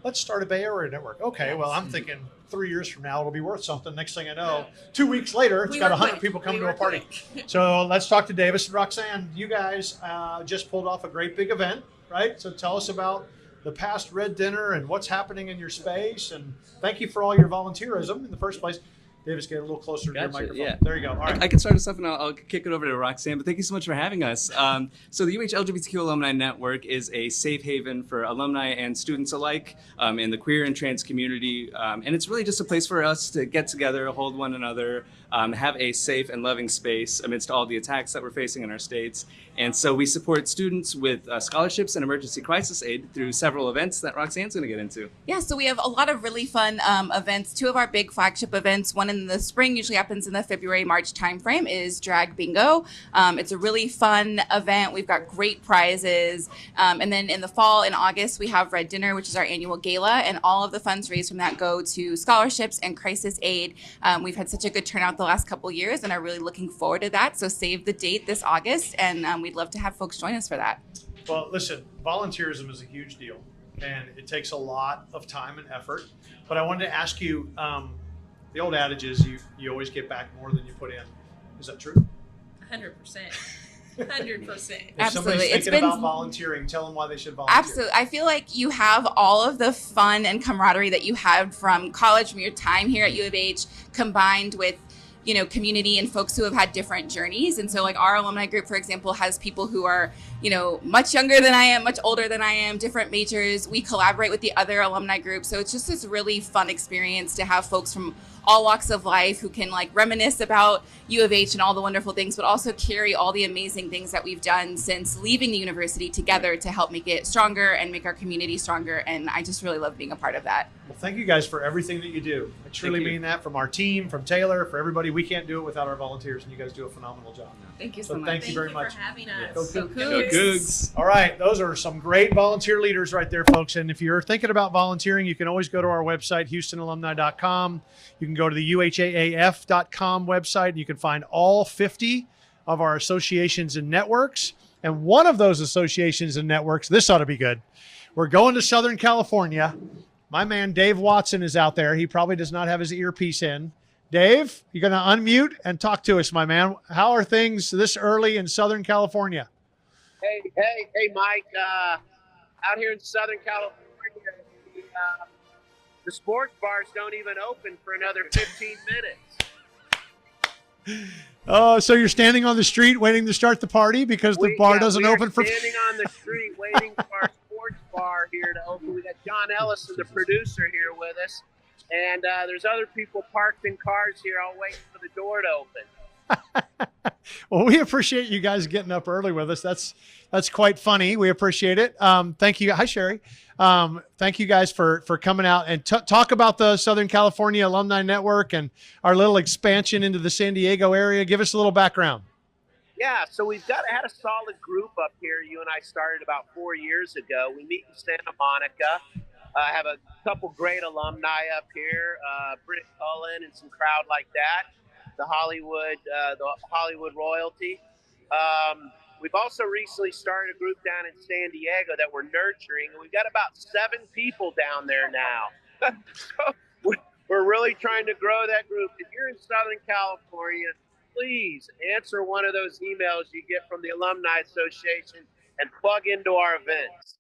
let's start a Bay Area network. Okay, well, I'm thinking 3 years from now it'll be worth something. Next thing I know, 2 weeks later, it's got 100 people coming to a party. So let's talk to Davis and Roxanne. You guys just pulled off a great big event, right? So tell us about the past Red Dinner and what's happening in your space. And thank you for all your volunteerism in the first place. Davis, get a little closer to your microphone. Yeah. There you go. All right. I can start us off, and I'll kick it over to Roxanne. But thank you so much for having us. So the UH LGBTQ Alumni Network is a safe haven for alumni and students alike in the queer and trans community. And it's really just a place for us to get together, hold one another, have a safe and loving space amidst all the attacks that we're facing in our states. And so we support students with scholarships and emergency crisis aid through several events that Roxanne's going to get into. Yeah, so we have a lot of really fun events. 2 of our big flagship events, one in the spring, usually happens in the February-March timeframe, is Drag Bingo. It's a really fun event. We've got great prizes. And then in the fall, in August, we have Red Dinner, which is our annual gala, and all of the funds raised from that go to scholarships and crisis aid. We've had such a good turnout the last couple of years and are really looking forward to that. So save the date this August, and we'd love to have folks join us for that. Well, listen, volunteerism is a huge deal, and it takes a lot of time and effort. But I wanted to ask you, the old adage is you always get back more than you put in. Is that true? 100%. 100%. If somebody's thinking about volunteering, tell them why they should volunteer. Absolutely. I feel like you have all of the fun and camaraderie that you had from college, from your time here at U of H, combined with community and folks who have had different journeys. And so like our alumni group, for example, has people who are, much younger than I am, much older than I am, different majors. We collaborate with the other alumni groups. So it's just this really fun experience to have folks from all walks of life who can like reminisce about U of H and all the wonderful things, but also carry all the amazing things that we've done since leaving the university together to help make it stronger and make our community stronger. And I just really love being a part of that. Well, thank you guys for everything that you do. I truly mean that, from our team, from Taylor, for everybody. We can't do it without our volunteers, and you guys do a phenomenal job. Thank you so much. Thank you very much for having us. Go Go Cougs. All right, those are some great volunteer leaders right there, folks. And if you're thinking about volunteering, you can always go to our website, HoustonAlumni.com. You can go to the UHAAF.com website, and you can find all 50 of our associations and networks. And one of those associations and networks, this ought to be good. We're going to Southern California. My man Dave Watson is out there. He probably does not have his earpiece in. Dave, you're going to unmute and talk to us, my man. How are things this early in Southern California? Hey, Mike. Out here in Southern California, the sports bars don't even open for another 15 minutes. Oh, so you're standing on the street waiting to start the party because the bar doesn't open for... We're standing on the street waiting for our sports bar here to open. We got John Ellison, the producer, here with us. And there's other people parked in cars here all waiting for the door to open. Well, we appreciate you guys getting up early with us. That's quite funny. We appreciate it. Thank you. Hi, Sherry. Thank you guys for coming out and talk about the Southern California Alumni Network and our little expansion into the San Diego area. Give us a little background. Yeah, so we've had a solid group up here. You and I started about 4 years ago. We meet in Santa Monica. Have a couple great alumni up here, Britt Cullen and some crowd like that. The Hollywood royalty. We've also recently started a group down in San Diego that we're nurturing, and we've got about 7 people down there now. So we're really trying to grow that group. If you're in Southern California, please answer one of those emails you get from the Alumni Association and plug into our events.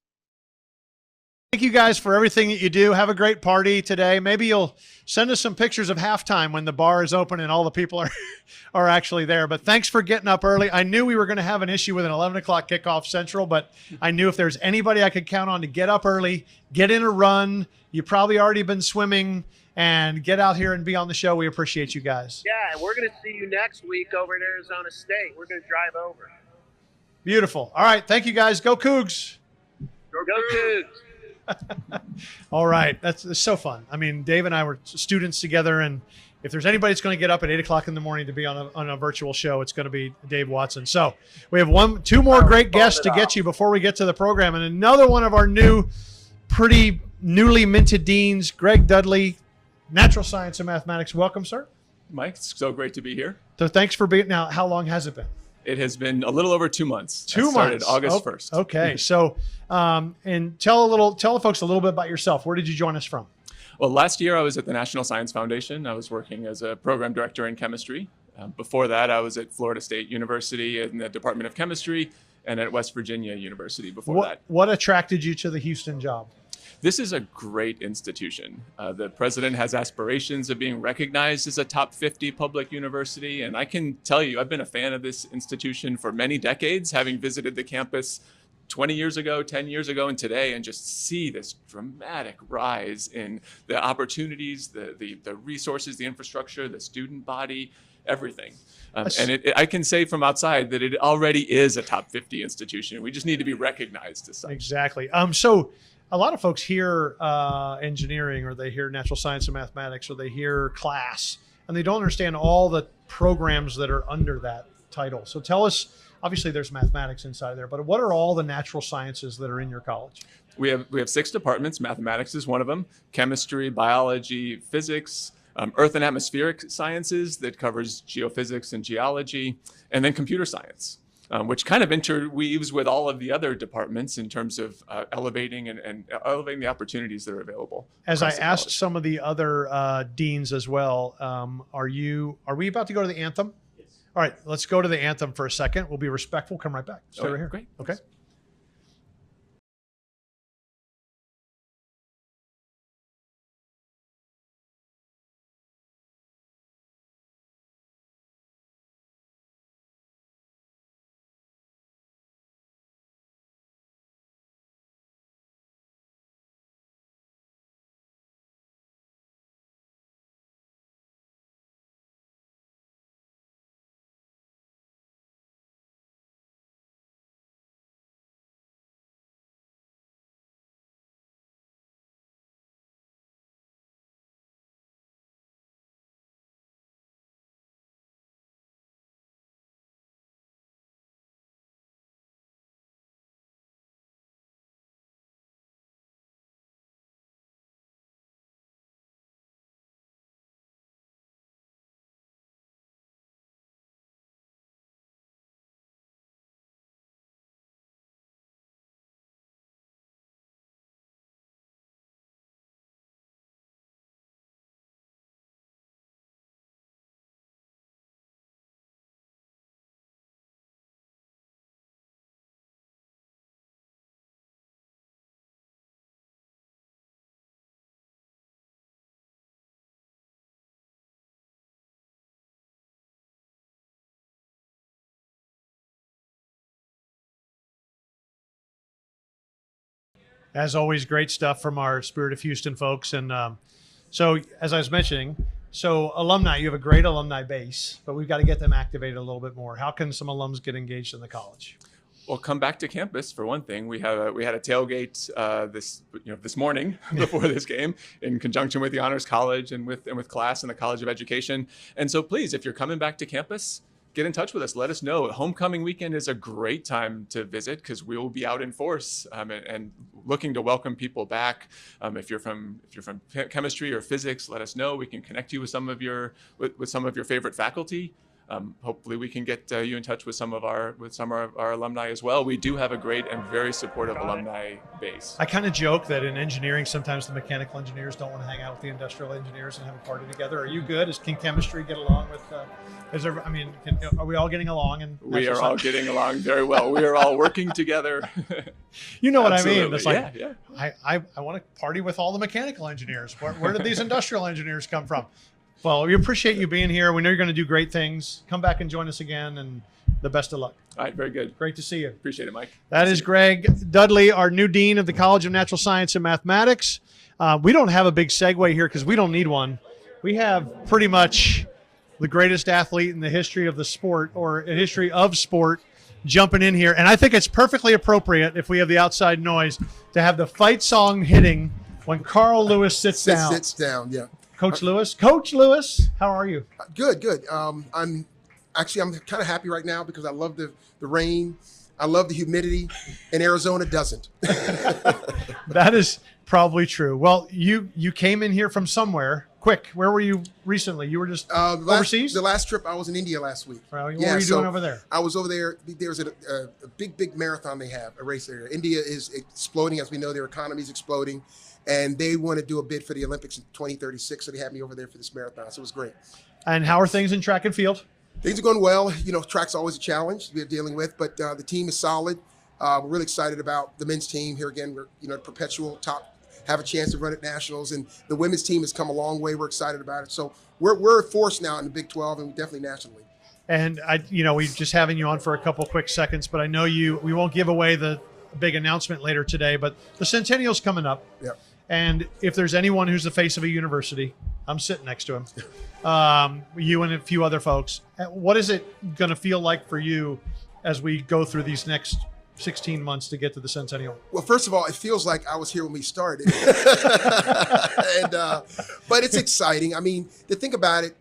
Thank you guys for everything that you do. Have a great party today. Maybe you'll send us some pictures of halftime when the bar is open and all the people are actually there. But thanks for getting up early. I knew we were going to have an issue with an 11 o'clock kickoff Central, but I knew if there's anybody I could count on to get up early, get in a run, you've probably already been swimming, and get out here and be on the show. We appreciate you guys. Yeah, and we're going to see you next week over at Arizona State. We're going to drive over. Beautiful. All right. Thank you, guys. Go Cougs. Go Cougs. All right. That's so fun. I mean, Dave and I were students together, and if there's anybody that's going to get up at 8 o'clock in the morning to be on a virtual show, it's going to be Dave Watson. So we have two more great guests to get you before we get to the program. And another one of our pretty newly minted deans, Greg Dudley, Natural Science and Mathematics. Welcome, sir. Mike, it's so great to be here. So thanks for being. Now, how long has it been? It has been a little over 2 months. 2 months. Started August 1st. Okay. So, and tell the folks a little bit about yourself. Where did you join us from? Well, last year I was at the National Science Foundation. I was working as a program director in chemistry. Before that, I was at Florida State University in the Department of Chemistry and at West Virginia University before that. What attracted you to the Houston job? This is a great institution. The president has aspirations of being recognized as a top 50 public university. And I can tell you, I've been a fan of this institution for many decades, having visited the campus 20 years ago, 10 years ago, and today, and just see this dramatic rise in the opportunities, the resources, the infrastructure, the student body, everything. And I can say from outside that it already is a top 50 institution. We just need to be recognized as such. Exactly. So a lot of folks hear engineering, or they hear natural science and mathematics, or they hear class, and they don't understand all the programs that are under that title. So tell us, obviously there's mathematics inside there, but what are all the natural sciences that are in your college? We have 6 departments. Mathematics is one of them. Chemistry, biology, physics, earth and atmospheric sciences that covers geophysics and geology, and then computer science. Which kind of interweaves with all of the other departments in terms of elevating and elevating the opportunities that are available. As I asked some of the other deans as well, are we about to go to the anthem? Yes. All right, let's go to the anthem for a second. We'll be respectful. Come right back. Stay right here. Great. Okay. As always, great stuff from our Spirit of Houston folks. And so, as I was mentioning, so alumni, you have a great alumni base, but we've got to get them activated a little bit more. How can some alums get engaged in the college? Well, come back to campus for one thing. We had a tailgate this morning before this game in conjunction with the Honors College and with class and the College of Education. And so please, if you're coming back to campus, get in touch with us. Let us know. Homecoming weekend is a great time to visit because we will be out in force and looking to welcome people back. If you're from chemistry or physics, let us know. We can connect you with some of your favorite faculty. Hopefully we can get you in touch with some of our alumni as well. We do have a great and very supportive alumni base. I kind of joke that in engineering, sometimes the mechanical engineers don't want to hang out with the industrial engineers and have a party together. Are you good? Can chemistry get along with? Are we all getting along? And we are all getting along very well. We are all working together. You know what Absolutely. I mean? It's like, yeah. I want to party with all the mechanical engineers. Where did these industrial engineers come from? Well, we appreciate you being here. We know you're going to do great things. Come back and join us again, and the best of luck. All right, very good. Great to see you. Appreciate it, Mike. That is Greg Dudley, our new dean of the College of Natural Science and Mathematics. We don't have a big segue here because we don't need one. We have pretty much the greatest athlete in the history of the sport or in history of sport jumping in here. And I think it's perfectly appropriate, if we have the outside noise, to have the fight song hitting when Carl Lewis sits down. Sits down, yeah. Coach Lewis, how are you? Good. I'm kind of happy right now because I love the rain. I love the humidity, and Arizona doesn't. That is probably true. Well, you came in here from somewhere. Quick, where were you recently? You were just overseas? The last trip, I was in India last week. What were you doing over there? I was over there. There's a big marathon they have, a race there. India is exploding. As we know, their economy is exploding. And they want to do a bid for the Olympics in 2036, so they had me over there for this marathon. So it was great. And how are things in track and field? Things are going well. Track's always a challenge we're dealing with, but the team is solid. We're really excited about the men's team. Here again, we're perpetual top, have a chance to run at nationals, and the women's team has come a long way. We're excited about it. So we're a force now in the Big 12 and definitely nationally. And we just having you on for a couple quick seconds, but I know we won't give away the big announcement later today, but the Centennial's coming up. Yep. And if there's anyone who's the face of a university, I'm sitting next to him, you and a few other folks. What is it going to feel like for you as we go through these next 16 months to get to the Centennial? Well, first of all, it feels like I was here when we started. But it's exciting. I mean, to think about it,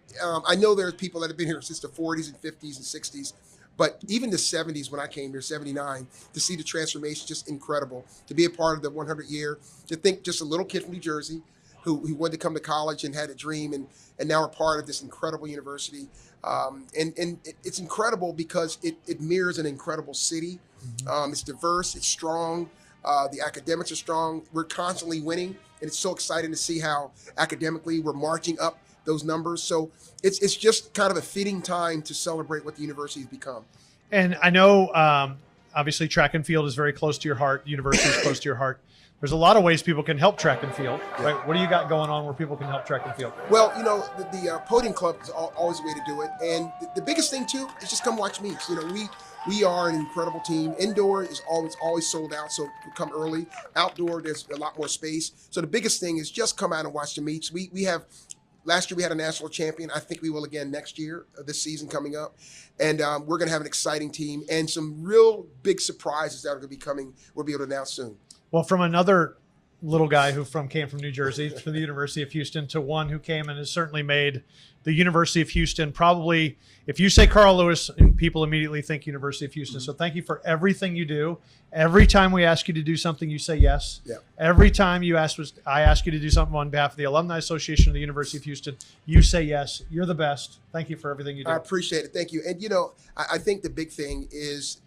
I know there's people that have been here since the 40s and 50s and 60s. But even the 70s, when I came here, 79, to see the transformation, just incredible. To be a part of the 100 year, to think just a little kid from New Jersey who wanted to come to college and had a dream and now are part of this incredible university. And it's incredible because it mirrors an incredible city. It's diverse, it's strong. The academics are strong. We're constantly winning. And it's so exciting to see how academically we're marching up those numbers. So it's just kind of a fitting time to celebrate what the university has become. And I know, obviously, track and field is very close to your heart. University is close to your heart. There's a lot of ways people can help track and field, right? What do you got going on where people can help track and field? Well, the Podium Club is always a way to do it. And the biggest thing, too, is just come watch meets. We are an incredible team. Indoor is always sold out, so we come early. Outdoor, there's a lot more space. So the biggest thing is just come out and watch the meets. We have last year we had a national champion. I think we will again next year, this season coming up. And we're going to have an exciting team and some real big surprises that are going to be coming. We'll be able to announce soon. Well, from another little guy who came from New Jersey to the University of Houston to one who came and has certainly made the University of Houston probably, if you say Carl Lewis, and people immediately think University of Houston. So thank you for everything you do. Every time we ask you to do something, you say yes. Yeah. Every time I ask you to do something on behalf of the Alumni Association of the University of Houston, you say yes. You're the best. Thank you for everything you do. I appreciate it. Thank you. And, I think the big thing is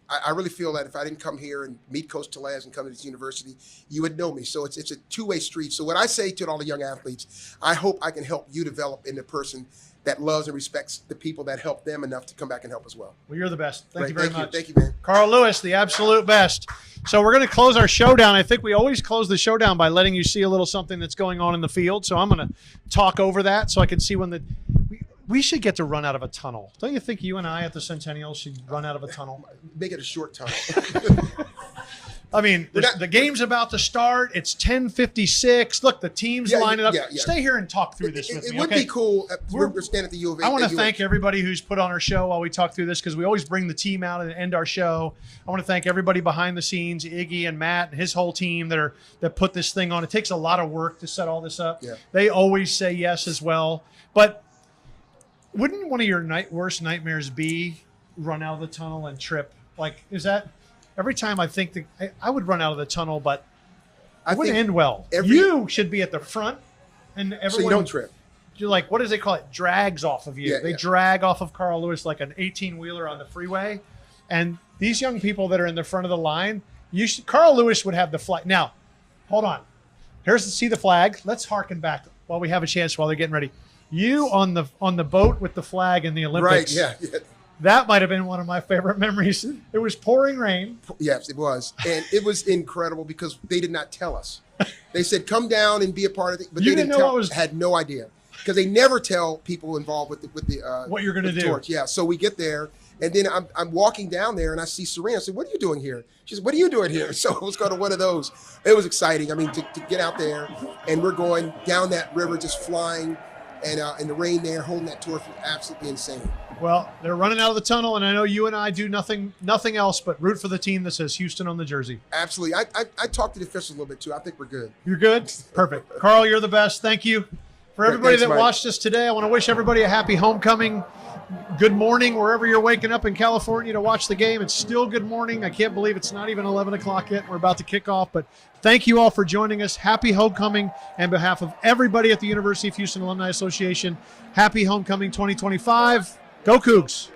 I really feel that if I didn't come here and meet Coach Tellez and come to this university, you would know me. So it's a two-way street. So what I say to all the young athletes, I hope I can help you develop into a person that loves and respects the people that help them enough to come back and help as well. Well, you're the best. Thank you very much. Thank you, man. Carl Lewis, the absolute best. So we're going to close our showdown. I think we always close the showdown by letting you see a little something that's going on in the field. So I'm going to talk over that so I can see when we should get to run out of a tunnel. Don't you think you and I at the Centennial should run out of a tunnel? Make it a short tunnel. I mean, the game's about to start. It's 10:56. Look, the team's lining up. Stay here and talk through this with me. It would be cool. We're standing at the U of A. I want to thank everybody who's put on our show while we talk through this, because we always bring the team out and end our show. I want to thank everybody behind the scenes, Iggy and Matt and his whole team that put this thing on. It takes a lot of work to set all this up. Yeah. They always say yes as well. But wouldn't one of your worst nightmares be run out of the tunnel and trip? Like, is that every time I think I would run out of the tunnel, but it wouldn't end well. You should be at the front, and everyone. So you don't trip. You're like, what does they call it? Drags off of you. Yeah, they drag off of Carl Lewis like an 18-wheeler on the freeway. And these young people that are in the front of the line, Carl Lewis would have the flag. Now, hold on. See the flag. Let's harken back while we have a chance while they're getting ready. You on the boat with the flag in the Olympics. Right, yeah. That might have been one of my favorite memories. It was pouring rain. Yes, it was. And it was incredible because they did not tell us. They said, come down and be a part of it. But you they had no idea. Because they never tell people involved with the what you're going to do. Torch. Yeah, so we get there, and then I'm walking down there, and I see Serena. I said, what are you doing here? She said, what are you doing here? So it was kind of one of those. It was exciting. I mean, to get out there, and we're going down that river just flying, and in the rain there, holding that torch was absolutely insane. Well, they're running out of the tunnel, and I know you and I do nothing else but root for the team that says Houston on the jersey. Absolutely. I talked to the officials a little bit, too. I think we're good. You're good? Perfect. Carl, you're the best. Thank you. For everybody that watched us today, I want to wish everybody a happy homecoming. Good morning, wherever you're waking up in California to watch the game. It's still good morning. I can't believe it's not even 11 o'clock yet. We're about to kick off, but thank you all for joining us. Happy homecoming on behalf of everybody at the University of Houston Alumni Association. Happy homecoming 2025. Go Cougs.